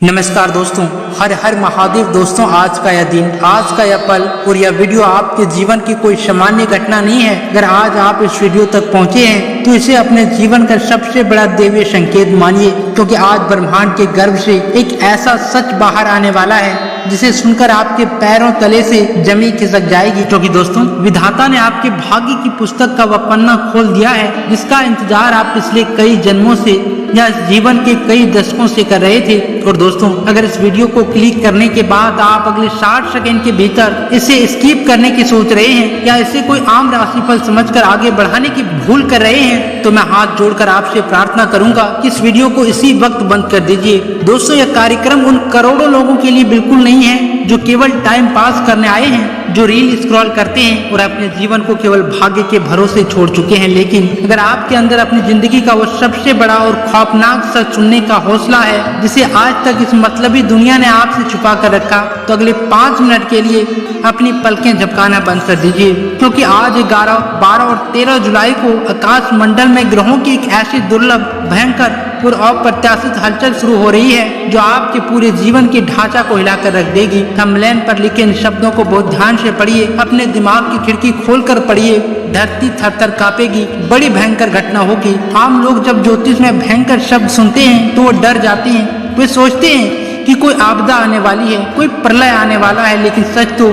नमस्कार दोस्तों, हर हर महादेव दोस्तों। आज का यह दिन, आज का यह पल और यह वीडियो आपके जीवन की कोई सामान्य घटना नहीं है। अगर आज आप इस वीडियो तक पहुंचे हैं तो इसे अपने जीवन का सबसे बड़ा दैवीय संकेत मानिए, क्योंकि आज ब्रह्मांड के गर्भ से एक ऐसा सच बाहर आने वाला है जिसे सुनकर आपके पैरों तले से जमीन खिसक जाएगी। क्योंकि दोस्तों, विधाता ने आपके भाग्य की पुस्तक का वह पन्ना खोल दिया है जिसका इंतजार आप पिछले कई जन्मों से या जीवन के कई दशकों से कर रहे थे। और दोस्तों, अगर इस वीडियो को क्लिक करने के बाद आप अगले 60 सेकंड के भीतर इसे स्किप करने की सोच रहे हैं या इसे कोई आम राशिफल समझकर आगे बढ़ाने की भूल कर रहे हैं, तो मैं हाथ जोड़कर आपसे प्रार्थना करूंगा कि इस वीडियो को इसी वक्त बंद कर दीजिए। दोस्तों, यह कार्यक्रम उन करोड़ों लोगों के लिए बिल्कुल नहीं है जो केवल टाइम पास करने आए हैं, जो रील स्क्रॉल करते हैं और अपने जीवन को केवल भाग्य के भरोसे छोड़ चुके हैं। लेकिन अगर आपके अंदर अपनी जिंदगी का वो सबसे बड़ा और खौफनाक सच सुनने का हौसला है जिसे आज तक इस मतलबी दुनिया ने आपसे छुपा कर रखा, तो अगले 5 मिनट के लिए अपनी पलकें झपकाना बंद कर दीजिए। क्योंकि आज 11, 12 और 13 जुलाई को आकाश मंडल में ग्रहों की एक ऐसी दुर्लभ, भयंकर और अप्रत्याशित हलचल शुरू हो रही है जो आपके पूरे जीवन के ढांचा को हिलाकर रख देगी। थंबनेल पर लिखे इन शब्दों को बहुत ध्यान से पढ़िए, अपने दिमाग की खिड़की खोलकर पढ़िए। धरती थर-थर कांपेगी, बड़ी भयंकर घटना होगी। आम लोग जब ज्योतिष में भयंकर शब्द सुनते हैं तो वो डर जाते हैं। वे सोचते हैं कि कोई आपदा आने वाली है, कोई प्रलय आने वाला है। लेकिन सच तो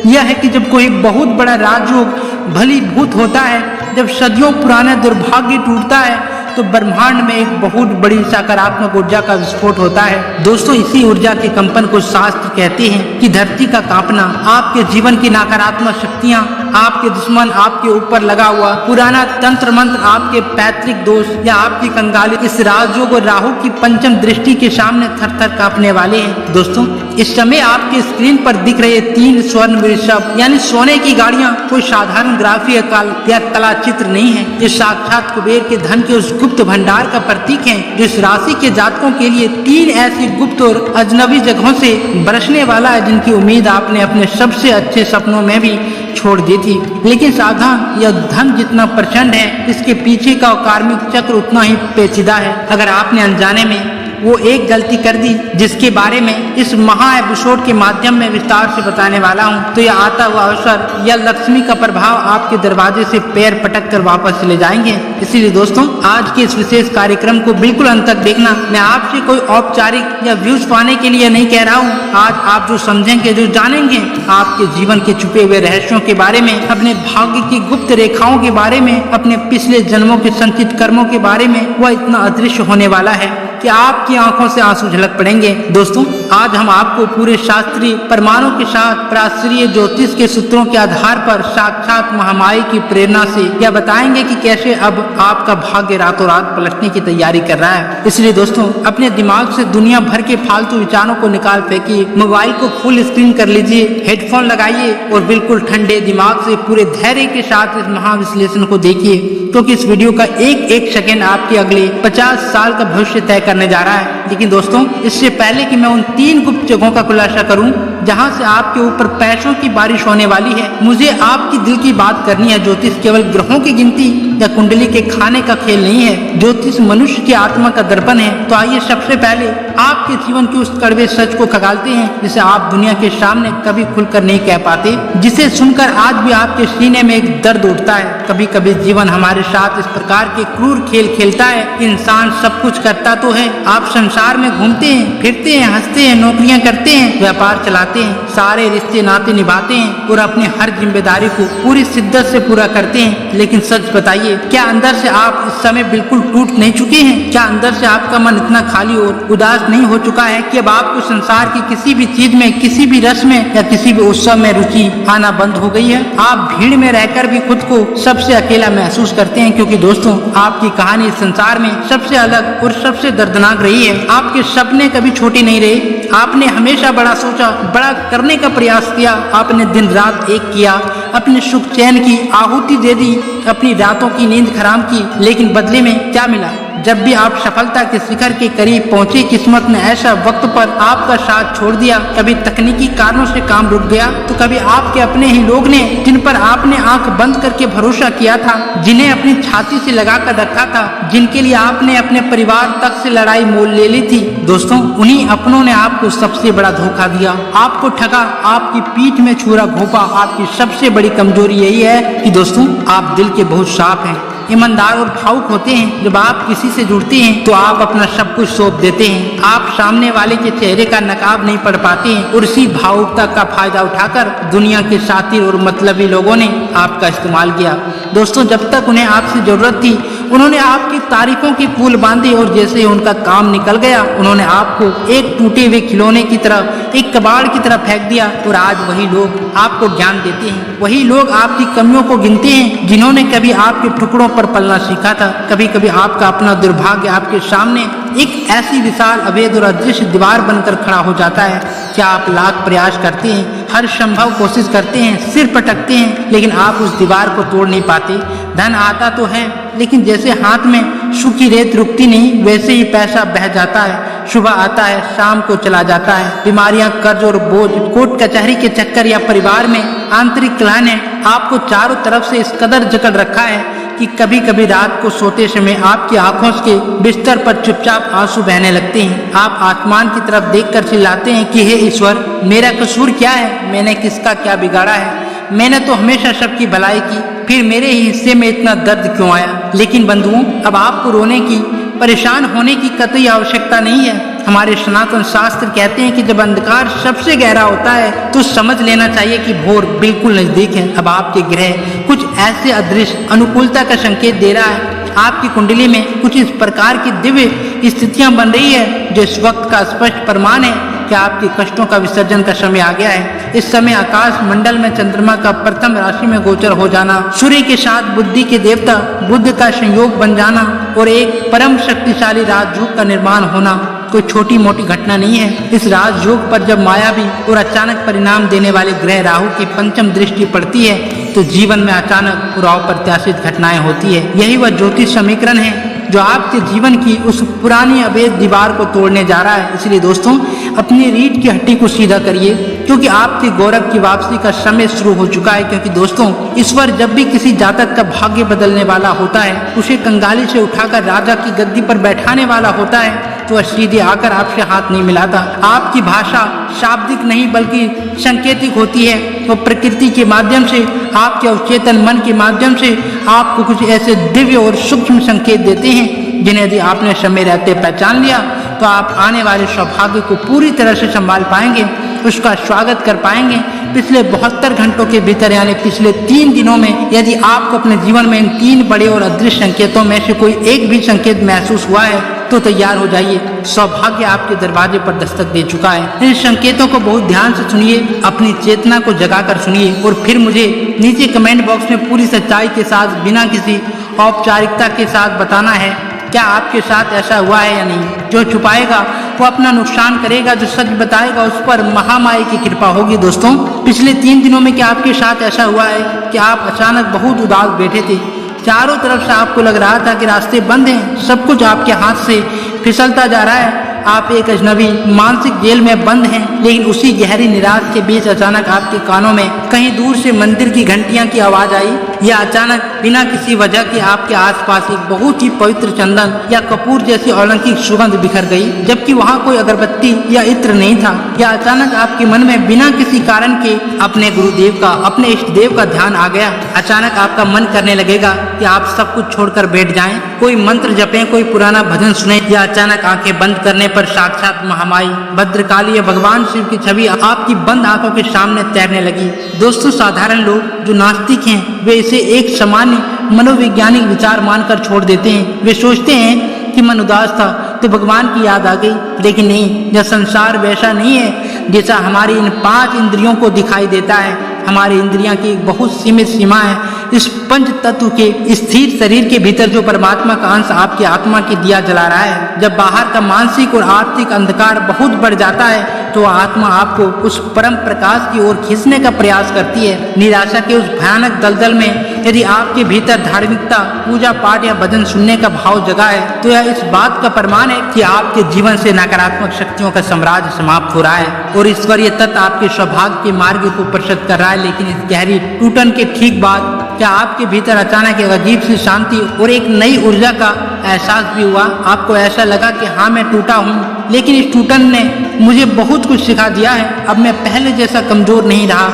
यह है कि जब कोई बहुत बड़ा राजयोग भलीभूत होता है, जब सदियों पुराना दुर्भाग्य टूटता है, तो ब्रह्मांड में एक बहुत बड़ी सकारात्मक ऊर्जा का विस्फोट होता है। दोस्तों, इसी ऊर्जा के कंपन को शास्त्र कहते हैं कि धरती का कांपना। आपके जीवन की नकारात्मक शक्तियां, आपके दुश्मन, आपके ऊपर लगा हुआ पुराना तंत्र मंत्र, आपके पैतृक दोष या आपकी कंगाली इस राजयोग और राहु की पंचम दृष्टि के सामने थर-थर कांपने वाले हैं। दोस्तों, इस समय आपके स्क्रीन पर दिख रहे 3 स्वर्ण वृषभ यानी सोने की गाड़ियां कोई साधारण ग्राफिक या कला चित्र नहीं है। ये साक्षात कुबेर के धन के उस गुप्त भंडार का प्रतीक है जो इस राशि के जातकों के लिए 3 ऐसी गुप्त और अजनबी जगहों से बरसने वाला है जिनकी उम्मीद आपने अपने सबसे अच्छे सपनों में भी छोड़ दी थी। लेकिन सावधान, यह धन जितना प्रचंड है, इसके पीछे का कार्मिक चक्र उतना ही पेचीदा है। अगर आपने अनजाने में वो एक गलती कर दी जिसके बारे में इस महा एपिसोड के माध्यम में विस्तार से बताने वाला हूँ, तो यह आता हुआ अवसर या लक्ष्मी का प्रभाव आपके दरवाजे से पैर पटक कर वापस चले जाएंगे। इसीलिए दोस्तों, आज के इस विशेष कार्यक्रम को बिल्कुल अंत तक देखना। मैं आपसे कोई औपचारिक या व्यूज पाने के लिए नहीं कह रहा हूँ। आज आप जो समझेंगे, जो जानेंगे आपके जीवन के छुपे हुए रहस्यों के बारे में, अपने भाग्य की गुप्त रेखाओं के बारे में, अपने पिछले जन्मों के संचित कर्मों के बारे में, वह इतना अदृश्य होने वाला है कि आपकी आंखों से आंसू झलक पड़ेंगे। दोस्तों, आज हम आपको पूरे शास्त्रीय प्रमाणों के साथ शास्त्रीय ज्योतिष के सूत्रों के आधार पर साक्षात महामाई की प्रेरणा से यह बताएंगे कि कैसे अब आपका भाग्य रातों रात पलटने की तैयारी कर रहा है। इसलिए दोस्तों, अपने दिमाग से दुनिया भर के फालतू विचारों को निकाल फेंकिए, मोबाइल को फुल स्क्रीन कर लीजिए, हेडफोन लगाइए और बिल्कुल ठंडे दिमाग से पूरे धैर्य के साथ इस महाविश्लेषण को देखिए, क्योंकि इस वीडियो का एक सेकंड आपके अगले 50 साल का भविष्य तय करने जा रहा है। लेकिन दोस्तों, इससे पहले कि मैं उन 3 गुप्त जगहों का खुलासा करूं जहां से आपके ऊपर पैसों की बारिश होने वाली है, मुझे आपकी दिल की बात करनी है। ज्योतिष केवल ग्रहों की गिनती या कुंडली के खाने का खेल नहीं है, ज्योतिष मनुष्य की आत्मा का दर्पण है। तो आइए सबसे पहले आपके जीवन के उस कड़वे सच को खगालते हैं जिसे आप दुनिया के सामने कभी खुलकर नहीं कह पाते, जिसे सुनकर आज भी आपके सीने में एक दर्द उठता है। कभी कभी जीवन हमारे साथ इस प्रकार के क्रूर खेल खेलता है। इंसान सब कुछ करता तो है, आप संसार में घूमते हैं, फिरते हैं, हंसते हैं, नौकरियां करते हैं, व्यापार चलाते हैं, सारे रिश्ते नाते निभाते हैं और अपने हर जिम्मेदारी को पूरी शिद्दत से पूरा करते हैं। लेकिन सच बताइए, क्या अंदर से आप इस समय बिल्कुल टूट नहीं चुके हैं? क्या अंदर से आपका मन इतना खाली और उदास नहीं हो चुका है कि अब आपको संसार की किसी भी चीज में, किसी भी रस में या किसी भी उत्सव में रुचि आना बंद हो गई है? आप भीड़ में रहकर भी खुद को सबसे अकेला महसूस करते हैं, क्योंकि दोस्तों, आपकी कहानी इस संसार में सबसे अलग और सबसे दर्दनाक रही है। आपके सपने कभी छोटे नहीं रहे। आपने हमेशा बड़ा सोचा, बड़ा करने का प्रयास किया। आपने दिन रात एक किया, अपने सुख चैन की आहुति दे दी, अपनी रातों की नींद खराब की। लेकिन बदले में क्या मिला? जब भी आप सफलता के शिखर के करीब पहुंचे, किस्मत ने ऐसा वक्त पर आपका साथ छोड़ दिया। कभी तकनीकी कारणों से काम रुक गया, तो कभी आपके अपने ही लोग ने, जिन पर आपने आंख बंद करके भरोसा किया था, जिन्हें अपनी छाती से लगा कर रखा था, जिनके लिए आपने अपने परिवार तक से लड़ाई मोल ले ली थी, दोस्तों उन्हीं अपनों ने आपको सबसे बड़ा धोखा दिया, आपको ठगा, आपकी पीठ में छुरा घोंपा। आपकी सबसे बड़ी कमजोरी यही है कि दोस्तों आप दिल के बहुत साफ हैं, ईमानदार और भावुक होते हैं। जब आप किसी से जुड़ते हैं तो आप अपना सब कुछ सौंप देते हैं। आप सामने वाले के चेहरे का नकाब नहीं पढ़ पाते हैं और इसी भावुकता का फायदा उठाकर दुनिया के शातिर और मतलबी लोगों ने आपका इस्तेमाल किया। दोस्तों जब तक उन्हें आपसे जरूरत थी, उन्होंने आपकी तारीफों के पुल बांधे और जैसे उनका काम निकल गया, उन्होंने आपको एक टूटे हुए खिलौने की तरह, एक कबाड़ की तरह फेंक दिया। और आज वही लोग आपको ज्ञान देते हैं, वही लोग आपकी कमियों को गिनते हैं, जिन्होंने कभी आपके टुकड़ों पर पलना सीखा था। कभी कभी आपका अपना दुर्भाग्य आपके सामने एक ऐसी विशाल अवैध और अदृश्य दीवार बनकर खड़ा हो जाता है। क्या आप लाख प्रयास करते हैं, हर संभव कोशिश करते हैं, सिर पटकते हैं, लेकिन आप उस दीवार को तोड़ नहीं पाते। धन आता तो है, लेकिन जैसे हाथ में सूखी रेत रुकती नहीं, वैसे ही पैसा बह जाता है। सुबह आता है, शाम को चला जाता है। बीमारियां, कर्ज और बोझ, कोर्ट कचहरी के चक्कर या परिवार में आंतरिक कलह ने आपको चारों तरफ से इस कदर जकड़ रखा है कि कभी कभी रात को सोते समय आपकी आंखों के बिस्तर पर चुपचाप आंसू बहने लगते हैं। आप आसमान की तरफ देखकर चिल्लाते हैं कि हे ईश्वर, मेरा कसूर क्या है? मैंने किसका क्या बिगाड़ा है? मैंने तो हमेशा सबकी भलाई की, फिर मेरे ही हिस्से में इतना दर्द क्यों आया? लेकिन बंधुओं, अब आपको रोने की, परेशान होने की कतई आवश्यकता नहीं है। हमारे सनातन शास्त्र कहते हैं कि जब अंधकार सबसे गहरा होता है तो समझ लेना चाहिए कि भोर बिल्कुल नजदीक है। अब आपके ग्रह कुछ ऐसे अदृश्य अनुकूलता का संकेत दे रहा है। आपकी कुंडली में कुछ इस प्रकार की दिव्य स्थितियां बन रही है जो इस वक्त का स्पष्ट प्रमाण है कि आपके कष्टों का विसर्जन का समय आ गया है। इस समय आकाश मंडल में चंद्रमा का प्रथम राशि में गोचर हो जाना, सूर्य के साथ बुद्धि के देवता बुध का संयोग बन जाना और एक परम शक्तिशाली राजयोग का निर्माण होना कोई छोटी मोटी घटना नहीं है। इस राजयोग पर जब मायावी और अचानक परिणाम देने वाले ग्रह राहु की पंचम दृष्टि पड़ती है तो जीवन में अचानक और अप्रत्याशित घटनाएं होती है। यही वह ज्योतिष समीकरण है जो आपके जीवन की उस पुरानी अवैध दीवार को तोड़ने जा रहा है। इसलिए दोस्तों, अपनी रीढ़ की हड्डी को सीधा करिए, क्योंकि आपके गौरव की वापसी का समय शुरू हो चुका है। क्योंकि दोस्तों, ईश्वर जब भी किसी जातक का भाग्य बदलने वाला होता है, उसे कंगाली से उठाकर राजा की गद्दी पर बैठाने वाला होता है, तो वह सीधे आकर आपसे हाथ नहीं मिलाता। आपकी भाषा शाब्दिक नहीं बल्कि संकेतिक होती है। वो प्रकृति के माध्यम से, आपके अवचेतन मन के माध्यम से आपको कुछ ऐसे दिव्य और सूक्ष्म संकेत देते हैं जिन्हें यदि आपने समय रहते पहचान लिया तो आप आने वाले सौभाग्य को पूरी तरह से संभाल पाएंगे, उसका स्वागत कर पाएंगे। पिछले 72 घंटों के भीतर यानी पिछले 3 दिनों में यदि आपको अपने जीवन में इन 3 बड़े और अदृश्य संकेतों में से कोई एक भी संकेत महसूस हुआ है तो तैयार हो जाइए, सौभाग्य आपके दरवाजे पर दस्तक दे चुका है। इन संकेतों को बहुत ध्यान से सुनिए, अपनी चेतना को जगाकर सुनिए और फिर मुझे नीचे कमेंट बॉक्स में पूरी सच्चाई के साथ, बिना किसी औपचारिकता के साथ बताना है क्या आपके साथ ऐसा हुआ है या नहीं। जो छुपाएगा वो अपना नुकसान करेगा, जो सच बताएगा उस पर महामाई की कृपा होगी। दोस्तों, पिछले 3 दिनों में क्या आपके साथ ऐसा हुआ है कि आप अचानक बहुत उदास बैठे थे, चारों तरफ से आपको लग रहा था कि रास्ते बंद हैं, सब कुछ आपके हाथ से फिसलता जा रहा है, आप एक अजनबी मानसिक जेल में बंद हैं। लेकिन उसी गहरी निराश के बीच अचानक आपके कानों में कहीं दूर से मंदिर की घंटियां की आवाज आई, या अचानक बिना किसी वजह के आपके आसपास एक बहुत ही पवित्र चंदन या कपूर जैसी अलौकिक सुगंध बिखर गई, जबकि वहां कोई अगरबत्ती या इत्र नहीं था। या अचानक आपके मन में बिना किसी कारण के अपने गुरुदेव का, अपने इष्ट देव का ध्यान आ गया। अचानक आपका मन करने लगेगा कि आप सब कुछ छोड़कर बैठ जाएं, कोई मंत्र जपें, कोई पुराना भजन सुने, या अचानक आंखें बंद करने पर साक्षात महामाई भद्रकाली या भगवान शिव की छवि आपकी बंद आंखों के सामने तैरने लगी। दोस्तों, साधारण लोग जो नास्तिक हैं वे इसे एक सामान्य मनोवैज्ञानिक विचार मानकर छोड़ देते हैं। वे सोचते हैं कि मन उदास था तो भगवान की याद आ गई, लेकिन नहीं, यह संसार वैसा नहीं है जैसा हमारी इन 5 इंद्रियों को दिखाई देता है। हमारी इंद्रियां की एक बहुत सीमित सीमा है। इस पंच तत्व के स्थिर शरीर के भीतर जो परमात्मा का अंश आपकी आत्मा की दिया जला रहा है, जब बाहर का मानसिक और आर्थिक अंधकार बहुत बढ़ जाता है तो आत्मा आपको उस परम प्रकाश की ओर खींचने का प्रयास करती है। निराशा के उस भयानक दलदल में यदि आपके भीतर धार्मिकता, पूजा पाठ या भजन सुनने का भाव जगा है तो यह इस बात का प्रमाण है कि आपके जीवन से नकारात्मक शक्तियों का साम्राज्य समाप्त हो रहा है और ईश्वरीय तत्व आपके सौभाग्य के मार्ग को प्रशस्त कर रहा है। लेकिन इस गहरी टूटन के ठीक बाद क्या आपके भीतर अचानक एक अजीब सी शांति और एक नई ऊर्जा का एहसास भी हुआ? आपको ऐसा लगा कि हाँ, मैं टूटा हूँ, लेकिन इस टूटन ने मुझे बहुत कुछ सिखा दिया है। अब मैं पहले जैसा कमजोर नहीं रहा।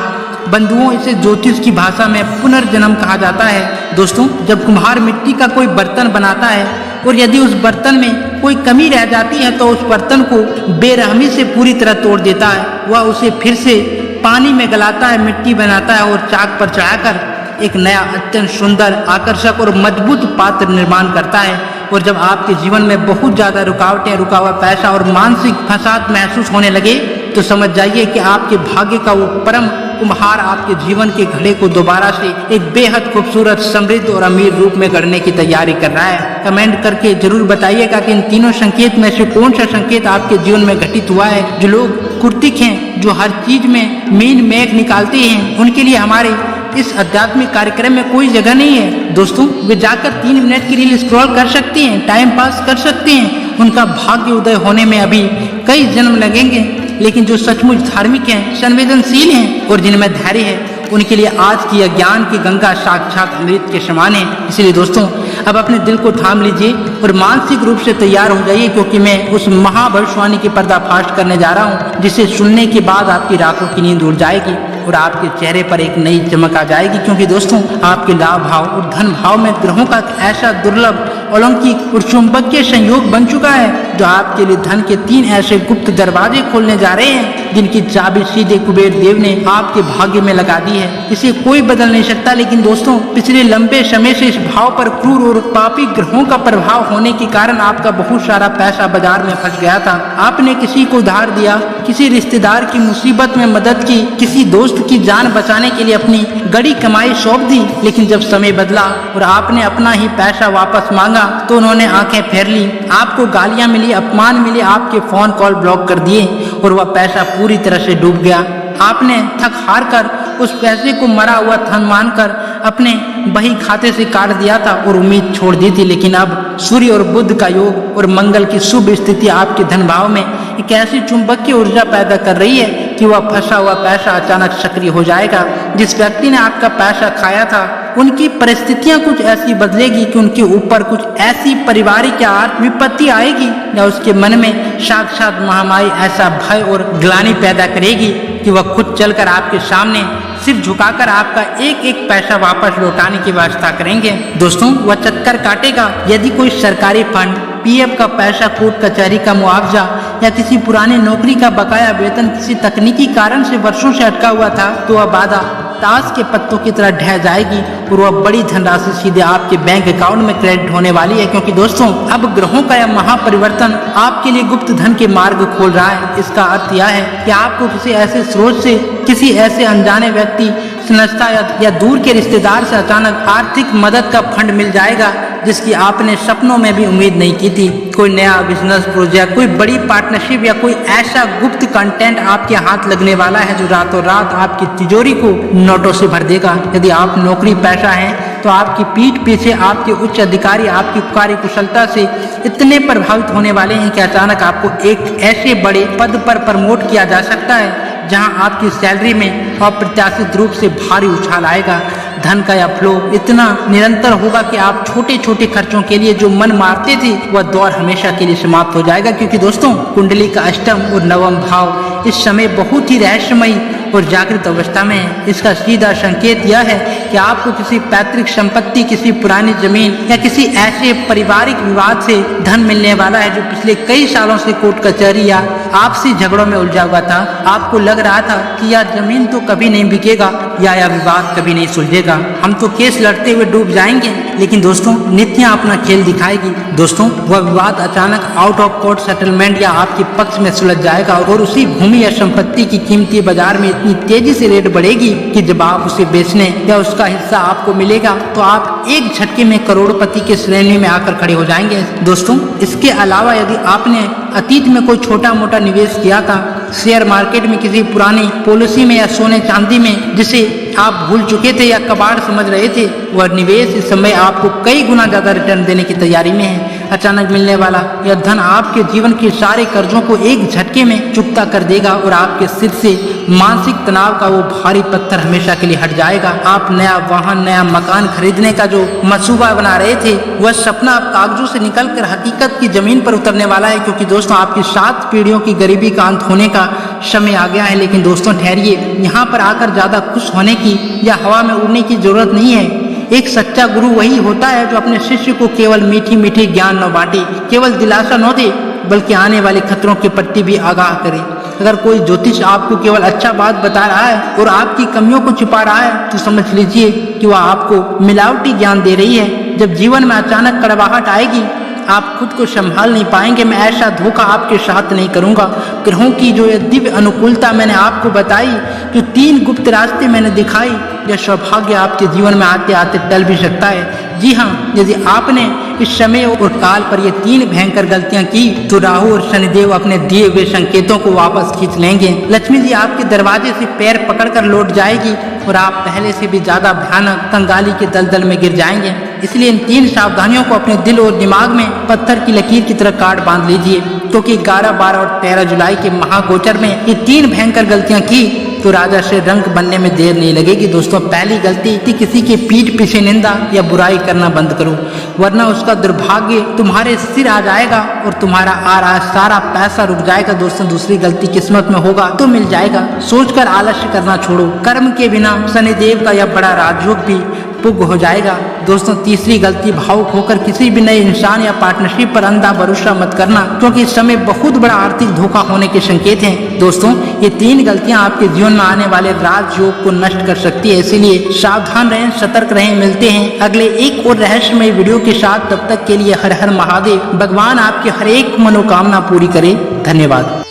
बंधुओं, इसे ज्योतिष की भाषा में पुनर्जन्म कहा जाता है। दोस्तों, जब कुम्हार मिट्टी का कोई बर्तन बनाता है और यदि उस बर्तन में कोई कमी रह जाती है तो उस बर्तन को बेरहमी से पूरी तरह तोड़ देता है। वह उसे फिर से पानी में गलाता है, मिट्टी बनाता है और चाक पर चढ़ाकर एक नया, अत्यंत सुंदर, आकर्षक और मजबूत पात्र निर्माण करता है। और जब आपके जीवन में बहुत ज्यादा रुकावटें, रुका हुआ पैसा और मानसिक फसाद महसूस होने लगे तो समझ जाइए कि आपके भाग्य का वो परम कुम्हार आपके जीवन के घड़े को दोबारा से एक बेहद खूबसूरत, समृद्ध और अमीर रूप में गढ़ने की तैयारी कर रहा है। कमेंट करके जरूर बताइएगा कि इन तीनों संकेत में से कौन सा संकेत आपके जीवन में घटित हुआ है। जो लोग कुर्तिक हैं, जो हर चीज में मीन मेघ निकालते हैं, उनके लिए हमारे इस आध्यात्मिक कार्यक्रम में कोई जगह नहीं है। दोस्तों, वे जाकर 3 मिनट की रील स्क्रॉल कर सकते हैं, टाइम पास कर सकते हैं। उनका भाग्य उदय होने में अभी कई जन्म लगेंगे, लेकिन जो सचमुच धार्मिक हैं, संवेदनशील हैं और जिनमें धैर्य है, उनके लिए आज की यह ज्ञान की गंगा साक्षात अमृत के समान है। इसलिए दोस्तों, अब अपने दिल को थाम लीजिए और मानसिक रूप से तैयार हो जाइए, क्योंकि मैं उस महाभविष्यवाणी की पर्दाफाश करने जा रहा हूँ, जिसे सुनने के बाद आपकी रातों की नींद उड़ जाएगी और आपके चेहरे पर एक नई चमक आ जाएगी। क्योंकि दोस्तों, आपके लाभ भाव और धन भाव में ग्रहों का ऐसा दुर्लभ, अलौकिक और चुंबकीय संयोग बन चुका है जो आपके लिए धन के 3 ऐसे गुप्त दरवाजे खोलने जा रहे हैं, जिनकी चाबी सीधे कुबेर देव ने आपके भाग्य में लगा दी है। इसे कोई बदल नहीं सकता। लेकिन दोस्तों, पिछले लंबे समय से इस भाव पर क्रूर और पापी ग्रहों का प्रभाव होने के कारण आपका बहुत सारा पैसा बाजार में फंस गया था। आपने किसी को उधार दिया, किसी रिश्तेदार की मुसीबत में मदद की, किसी दोस्त की जान बचाने के लिए अपनी गड़ी कमाई सौंप दी। लेकिन जब समय बदला और आपने अपना ही पैसा वापस मांगा तो उन्होंने आंखें फेर ली। आपको गालियां मिली, अपमान मिले, आपके फोन कॉल ब्लॉक कर दिए और वह पैसा पूरी तरह से डूब गया। आपने थक हार कर उस पैसे को मरा हुआ धन मानकर अपने बही खाते से काट दिया था और उम्मीद छोड़ दी थी। लेकिन अब सूर्य और बुध का योग और मंगल की शुभ स्थिति आपके धन भाव में एक ऐसी चुंबकीय ऊर्जा पैदा कर रही है कि वह फंसा हुआ पैसा अचानक सक्रिय हो जाएगा। जिस व्यक्ति ने आपका पैसा खाया था, उनकी परिस्थितियां कुछ ऐसी बदलेगी कि उनके ऊपर कुछ ऐसी पारिवारिक या आर्थिक विपत्ति आएगी या उसके मन में साक्षात महामारी ऐसा भय और ग्लानि पैदा करेगी कि वह खुद चलकर आपके सामने सिर झुकाकर आपका एक एक पैसा वापस लौटाने की व्यवस्था करेंगे। दोस्तों, वह चक्कर काटेगा। यदि कोई सरकारी फंड, पीएफ का पैसा, कोर्ट कचहरी का मुआवजा या किसी पुरानी नौकरी का बकाया वेतन किसी तकनीकी कारण से वर्षों से अटका हुआ था, तो वह बाधा ताश के पत्तों की तरह ढह जाएगी और वह बड़ी धनराशि सीधे आपके बैंक अकाउंट में क्रेडिट होने वाली है। क्योंकि दोस्तों, अब ग्रहों का यह महापरिवर्तन आपके लिए गुप्त धन के मार्ग खोल रहा है। इसका अर्थ यह है कि आपको किसी ऐसे स्रोत से, किसी ऐसे अनजाने व्यक्ति, संस्था या दूर के रिश्तेदार से अचानक आर्थिक मदद का फंड मिल जाएगा जिसकी आपने सपनों में भी उम्मीद नहीं की थी। कोई नया बिजनेस प्रोजेक्ट, कोई बड़ी पार्टनरशिप या कोई ऐसा गुप्त कंटेंट आपके हाथ लगने वाला है जो रातों रात आपकी तिजोरी को नोटों से भर देगा। यदि आप नौकरी पेशा हैं तो आपकी पीठ पीछे आपके उच्च अधिकारी आपकी कार्यकुशलता से इतने प्रभावित होने वाले हैं कि अचानक आपको एक ऐसे बड़े पद पर प्रमोट किया जा सकता है जहां आपकी सैलरी में अप्रत्याशित रूप से भारी उछाल आएगा। धन का यह फ्लो इतना निरंतर होगा कि आप छोटे छोटे खर्चों के लिए जो मन मारते थे वह दौर हमेशा के लिए समाप्त हो जाएगा। क्योंकि दोस्तों, कुंडली का अष्टम और नवम भाव इस समय बहुत ही रहस्यमयी और जागृत अवस्था में है। इसका सीधा संकेत यह है कि आपको किसी पैतृक संपत्ति, किसी पुरानी जमीन या किसी ऐसे पारिवारिक विवाद से धन मिलने वाला है जो पिछले कई सालों से कोर्ट कचहरी या आपसी झगड़ों में उलझा हुआ था। आपको लग रहा था कि यह जमीन तो कभी नहीं बिकेगा या यह विवाद कभी नहीं सुलझेगा, हम तो केस लड़ते हुए डूब जाएंगे। लेकिन दोस्तों, नित्या अपना खेल दिखाएगी। दोस्तों, वह विवाद अचानक आउट ऑफ कोर्ट सेटलमेंट या आपके पक्ष में सुलझ जाएगा और उसी भूमि या संपत्ति की कीमती बाजार में इतनी तेजी से रेट बढ़ेगी कि जब आप उसे बेचने या उसका हिस्सा आपको मिलेगा तो आप एक झटके में करोड़पति के श्रेणी में आकर खड़े हो जाएंगे। दोस्तों, इसके अलावा यदि आपने अतीत में कोई छोटा मोटा निवेश किया था शेयर मार्केट में किसी पुरानी पॉलिसी में या सोने चांदी में जिसे आप भूल चुके थे या कबाड़ समझ रहे थे, वह निवेश इस समय आपको कई गुना ज्यादा रिटर्न देने की तैयारी में है। अचानक मिलने वाला यह धन आपके जीवन के सारे कर्जों को एक झटके में चुकता कर देगा और आपके सिर से मानसिक तनाव का वो भारी पत्थर हमेशा के लिए हट जाएगा। आप नया वाहन, नया मकान खरीदने का जो मंसूबा बना रहे थे, वह सपना अब कागजों से निकलकर हकीकत की जमीन पर उतरने वाला है, क्योंकि दोस्तों आपकी 7 पीढ़ियों की गरीबी का अंत होने का समय आ गया है। लेकिन दोस्तों ठहरिए, यहाँ पर आकर ज्यादा खुश होने की या हवा में उड़ने की जरूरत नहीं है। एक सच्चा गुरु वही होता है जो अपने शिष्य को केवल मीठी मीठी ज्ञान न बांटे, केवल दिलासा न दे, बल्कि आने वाले खतरों के प्रति भी आगाह करे। अगर कोई ज्योतिष आपको केवल अच्छा बात बता रहा है और आपकी कमियों को छिपा रहा है, तो समझ लीजिए कि वह आपको मिलावटी ज्ञान दे रही है। जब जीवन में अचानक कड़वाहट आएगी, आप खुद को संभाल नहीं पाएंगे। मैं ऐसा धोखा आपके साथ नहीं करूंगा। ग्रहों की जो ये दिव्य अनुकूलता मैंने आपको बताई, जो 3 गुप्त रास्ते मैंने दिखाई, यह सौभाग्य आपके जीवन में आते आते टल भी सकता है। जी हाँ, यदि आपने इस समय और काल पर ये 3 भयंकर गलतियां की, तो राहु और शनिदेव अपने दिए हुए संकेतों को वापस खींच लेंगे। लक्ष्मी जी आपके दरवाजे से पैर पकड़कर लौट जाएगी और आप पहले से भी ज्यादा भयानक कंगाली के दलदल में गिर जाएंगे। इसलिए इन 3 सावधानियों को अपने दिल और दिमाग में पत्थर की लकीर की तरह काट बांध लीजिए, क्योंकि 11, 12 और 13 जुलाई के महागोचर में ये 3 भयंकर गलतियां की तो राजा से रंक बनने में देर नहीं लगेगी। दोस्तों, पहली गलती थी किसी के पीठ पीछे निंदा या बुराई करना बंद करो, वरना उसका दुर्भाग्य तुम्हारे सिर आ जाएगा और तुम्हारा आ रहा सारा पैसा रुक जाएगा। दोस्तों, दूसरी गलती किस्मत में होगा तो मिल जाएगा, सोचकर आलस्य करना छोड़ो। कर्म के बिना शनिदेव का यह बड़ा राजयोग भी पुग हो जाएगा। दोस्तों, तीसरी गलती, भावुक होकर किसी भी नए इंसान या पार्टनरशिप पर अंधा भरोसा मत करना, क्योंकि इस समय बहुत बड़ा आर्थिक धोखा होने के संकेत हैं। दोस्तों, ये 3 गलतियां आपके जीवन में आने वाले राजयोग को नष्ट कर सकती है, इसीलिए सावधान रहें, सतर्क रहें। मिलते हैं अगले एक और रहस्यमय वीडियो के साथ। तब तक के लिए हर हर महादेव। भगवान आपकी हर एक मनोकामना पूरी करे। धन्यवाद।